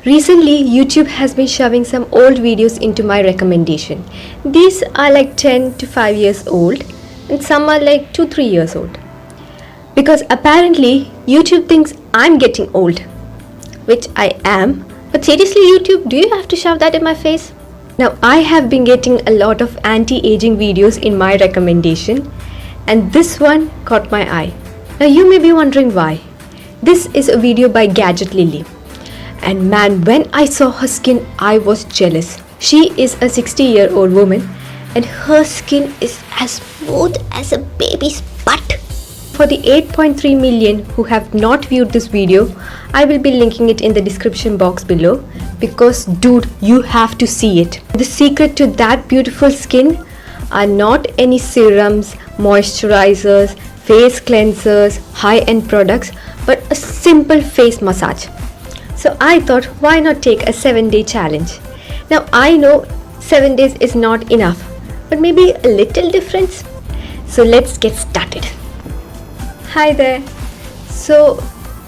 Recently, YouTube has been shoving some old videos into my recommendation. These are like 10 to 5 years old and some are like 2-3 years old. Because apparently YouTube thinks I'm getting old, which I am. But seriously YouTube, do you have to shove that in my face? Now I have been getting a lot of anti-aging videos in my recommendation and this one caught my eye. Now you may be wondering why. This is a video by Gadget Lily. And man, when I saw her skin, I was jealous. She is a 60-year-old woman and her skin is as smooth as a baby's butt. For the 8.3 million who have not viewed this video, I will be linking it in the description box below because dude, you have to see it. The secret to that beautiful skin are not any serums, moisturizers, face cleansers, high-end products, but a simple face massage. So I thought, why not take a 7-day challenge? Now I know 7 days is not enough, but maybe a little difference. So let's get started. Hi there. So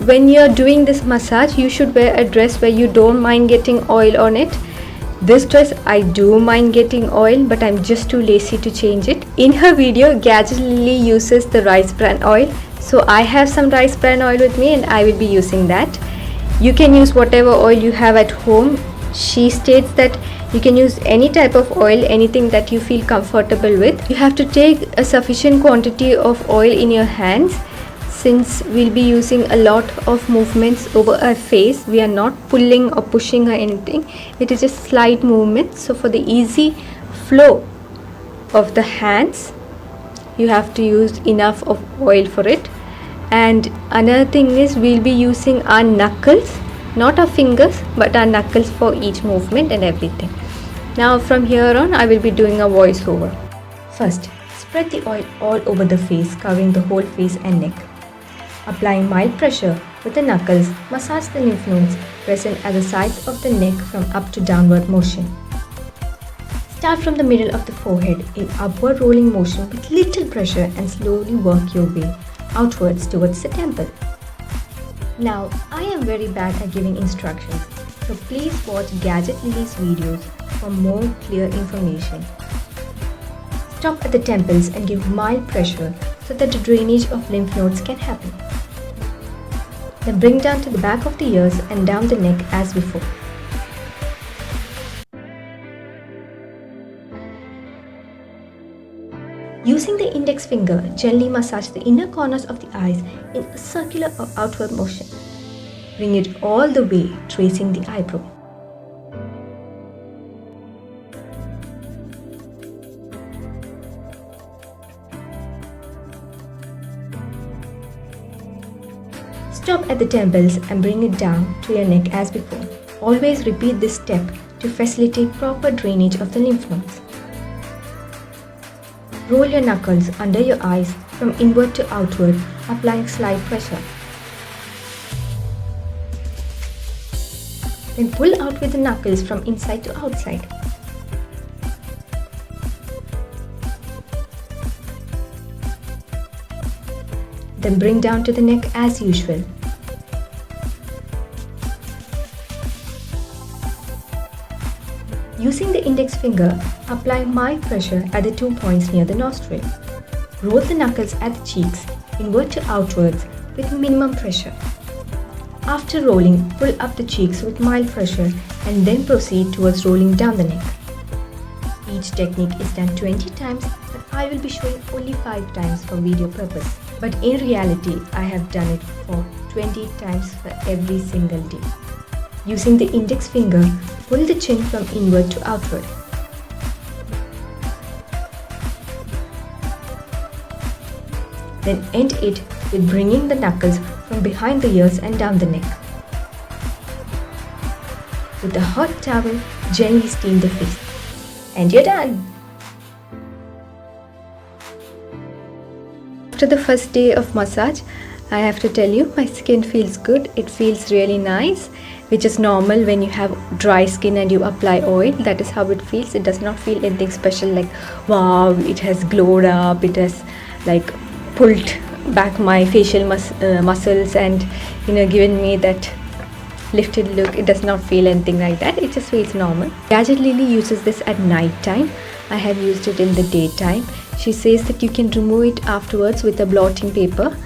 when you're doing this massage, you should wear a dress where you don't mind getting oil on it. This dress I do mind getting oil, but I'm just too lazy to change it. In her video, Gadget Lily uses the rice bran oil. So I have some rice bran oil with me and I will be using that. You can use whatever oil you have at home. She states that you can use any type of oil, anything that you feel comfortable with. You have to take a sufficient quantity of oil in your hands. Since we'll be using a lot of movements over our face, we are not pulling or pushing or anything. It is just slight movements. So for the easy flow of the hands, you have to use enough of oil for it. And another thing is we'll be using our knuckles, not our fingers, but our knuckles for each movement and everything. Now from here on, I will be doing a voiceover. First, spread the oil all over the face, covering the whole face and neck. Applying mild pressure with the knuckles, massage the lymph nodes present at the sides of the neck from up to downward motion. Start from the middle of the forehead in upward rolling motion with little pressure and slowly work your way outwards towards the temple. Now, I am very bad at giving instructions, so please watch Gadget Lily's videos for more clear information. Stop at the temples and give mild pressure so that the drainage of lymph nodes can happen. Then bring down to the back of the ears and down the neck as before. Using the index finger, gently massage the inner corners of the eyes in a circular or outward motion. Bring it all the way, tracing the eyebrow. Stop at the temples and bring it down to your neck as before. Always repeat this step to facilitate proper drainage of the lymph nodes. Roll your knuckles under your eyes from inward to outward, applying slight pressure. Then pull out with the knuckles from inside to outside. Then bring down to the neck as usual. Using the index finger, apply mild pressure at the 2 points near the nostril. Roll the knuckles at the cheeks, inward to outwards with minimum pressure. After rolling, pull up the cheeks with mild pressure and then proceed towards rolling down the neck. Each technique is done 20 times, but I will be showing only 5 times for video purpose. But in reality, I have done it for 20 times for every single day. Using the index finger, pull the chin from inward to outward. Then end it with bringing the knuckles from behind the ears and down the neck. With a hot towel, gently steam the face. And you're done! After the first day of massage, I have to tell you, my skin feels good. It feels really nice, which is normal when you have dry skin and you apply oil. That is how it feels. It does not feel anything special like, wow, it has glowed up, it has like pulled back my facial muscles and given me that lifted look. It does not feel anything like that. It just feels normal. Gadget Lily uses this at night time. I have used it in the daytime. She says that you can remove it afterwards with a blotting paper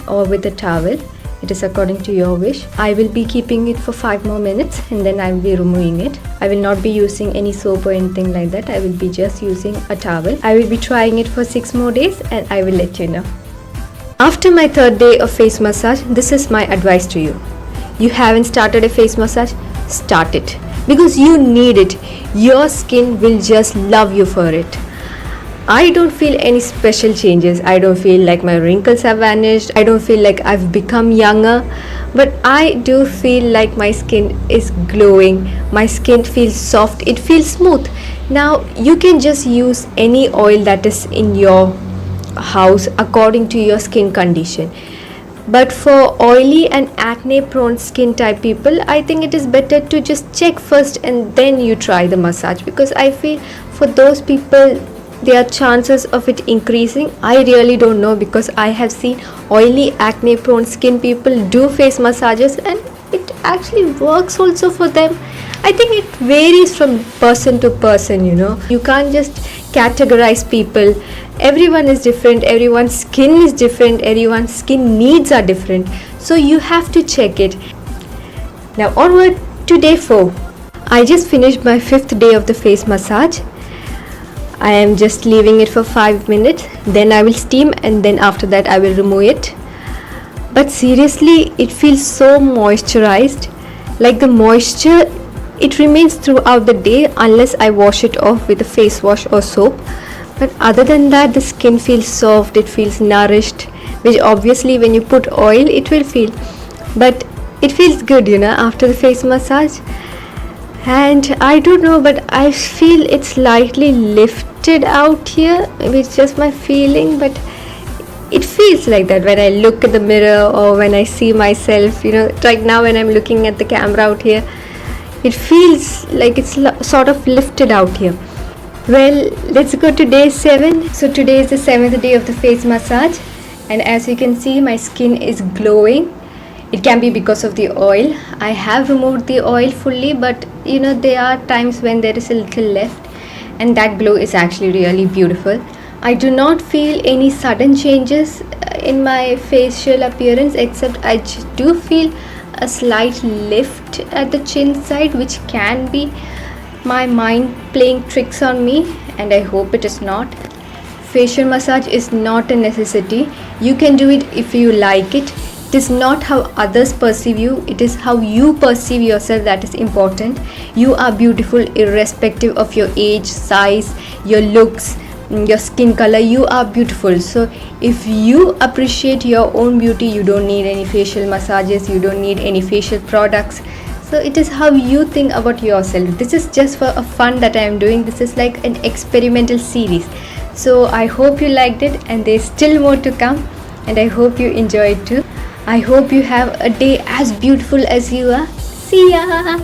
or with a towel. It is according to your wish. I will be keeping it for 5 more minutes and then I will be removing it. I will not be using any soap or anything like that. I will be just using a towel. I will be trying it for 6 more days and I will let you know. After my 3rd day of face massage, this is my advice to you. You haven't started a face massage? Start it. Because you need it. Your skin will just love you for it. I don't feel any special changes. I don't feel like my wrinkles have vanished. I don't feel like I've become younger. But I do feel like my skin is glowing. My skin feels soft. It feels smooth. Now you can just use any oil that is in your house according to your skin condition. But for oily and acne prone skin type people, I think it is better to just check first and then you try the massage, because I feel for those people there are chances of it increasing. I really don't know, because I have seen oily acne prone skin people do face massages and it actually works also for them. I think it varies from person to person, You can't just categorize people. Everyone is different, everyone's skin is different, everyone's skin needs are different. So you have to check it. Now onward to day 4. I just finished my 5th day of the face massage. I am just leaving it for 5 minutes, then I will steam and then after that I will remove it. But seriously, it feels so moisturized. Like the moisture, it remains throughout the day unless I wash it off with a face wash or soap. But other than that, the skin feels soft, it feels nourished, which obviously when you put oil it will feel. But it feels good, after the face massage. And I don't know, but I feel it's slightly lifted out here. Maybe it's just my feeling, but it feels like that when I look at the mirror or when I see myself, right now when I'm looking at the camera out here, it feels like it's sort of lifted out here. Well, let's go to day 7. So today is the 7th day of the face massage, and as you can see, my skin is glowing. It can be because of the oil. I have removed the oil fully, but there are times when there is a little left, and that glow is actually really beautiful. I do not feel any sudden changes in my facial appearance, except I do feel a slight lift at the chin side, which can be my mind playing tricks on me, and I hope it is not. Facial massage is not a necessity. You can do it if you like it. It is not how others perceive you, it is how you perceive yourself that is important. You are beautiful irrespective of your age, size, your looks, your skin color. You are beautiful. So if you appreciate your own beauty, you don't need any facial massages, you don't need any facial products. So it is how you think about yourself. This is just for a fun that I am doing. This is like an experimental series. So I hope you liked it, and there's still more to come, and I hope you enjoy it too. I hope you have a day as beautiful as you are. See ya!